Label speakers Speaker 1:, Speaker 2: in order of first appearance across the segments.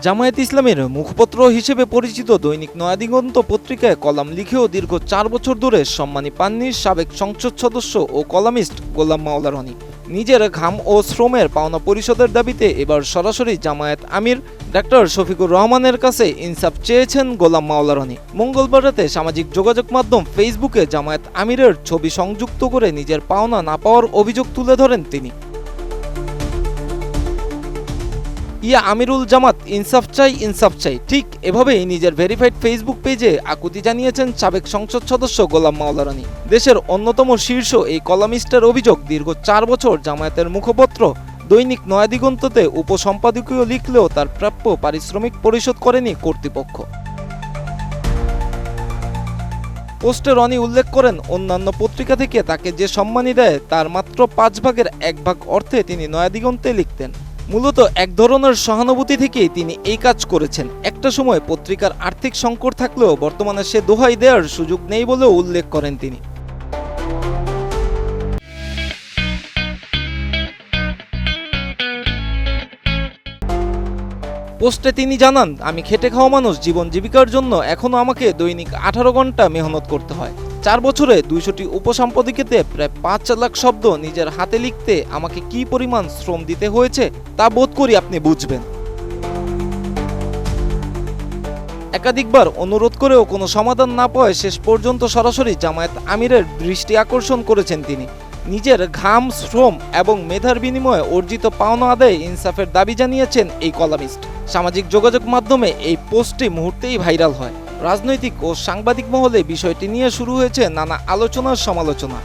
Speaker 1: জামায়াত ইসলামের মুখপত্র হিসেবে পরিচিত দৈনিক নয়া দিগন্ত পত্রিকায় কলাম লিখেও দীর্ঘ ৪ বছর ধরে সম্মানী পাননি সাবেক সংসদ সদস্য ও কলামিস্ট গোলাম মাওলা রনি। নিজের ঘাম ও শ্রমের পাওনা পরিশোধের দাবিতে এবার সরাসরি জামায়াত আমির ডাক্তার শফিকুর রহমানের কাছে ইনসাফ চেয়েছেন গোলাম মাওলা রনি। মঙ্গলবার রাতে সামাজিক যোগাযোগ মাধ্যম ফেসবুকে জামায়াত আমিরের ছবি সংযুক্ত করে নিজের পাওনা না পাওয়ার অভিযোগ তুলে ধরেন তিনি। ইয়া আমিরুল জামাত ইনসাফ চাই, ঠিক এভাবেই নিজের ভেরিফাইড ফেসবুক পেজে আকুতি জানিয়েছেন সাবেক সংসদ সদস্য গোলাম মাওলা রনি। দেশের অন্যতম শীর্ষ এই কলামিস্টের অভিযোগ, দীর্ঘ ৪ বছর জামায়াতের মুখপত্র দৈনিক নয়া দিগন্ততে উপসম্পাদকীয় লিখলেও তার প্রাপ্য পারিশ্রমিক পরিশোধ করেনি কর্তৃপক্ষ। পোস্টে রনি উল্লেখ করেন, অন্যান্য পত্রিকা থেকে তাকে যে সম্মানী দেয় তার মাত্র ৫ ভাগের ১ ভাগ অর্থে তিনি নয়া দিগন্তে লিখতেন। মূলত এক ধরনের সহানুভূতি থেকেই তিনি এই কাজ করেছেন। একটা সময় পত্রিকার আর্থিক সংকট থাকলেও বর্তমানে সে দোহাই দেওয়ার সুযোগ নেই বলেও উল্লেখ করেন তিনি। পোস্টে তিনি জানান, আমি খেটে খাওয়া মানুষ, জীবন জীবিকার জন্য এখনও আমাকে দৈনিক ১৮ ঘন্টা মেহনত করতে হয়। ৪ বছরে ২০০টি উপসম্পাদকীয়তে প্রায় ৫ লাখ শব্দ নিজের হাতে লিখতে আমাকে কি পরিমাণ শ্রম দিতে হয়েছে তা বোধ করি আপনি বুঝবেন। একাধিকবার অনুরোধ করেও কোনো সমাধান না পাওয়ায় শেষ পর্যন্ত সরাসরি জামায়াত আমিরের দৃষ্টি আকর্ষণ করেছেন তিনি। নিজের ঘাম, শ্রম এবং মেধার বিনিময়ে অর্জিত পাওনা আদায়ে ইনসাফের দাবি জানিয়েছেন এই কলামিস্ট। সামাজিক যোগাযোগ মাধ্যমে এই পোস্টটি মুহূর্তেই ভাইরাল হয়। রাজনৈতিক ও সাংবাদিক মহলে বিষয়টি নিয়ে শুরু হয়েছে নানা আলোচনার সমালোচনা।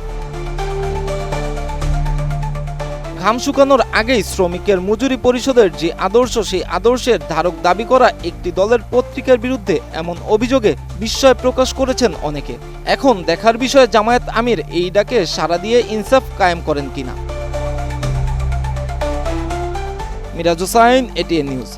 Speaker 1: ঘাম শুকানোর আগেই শ্রমিকের মজুরি পরিশোধের যে আদর্শ, সেই আদর্শের ধারক দাবি করা একটি দলের পত্রিকার বিরুদ্ধে এমন অভিযোগে বিস্ময় প্রকাশ করেছেন অনেকে। এখন দেখার বিষয় জামায়াত আমির এই ডাকে সাড়া দিয়ে ইনসাফ কায়েম করেন কিনা। মিরাজ হোসাইন, এটিএন নিউজ।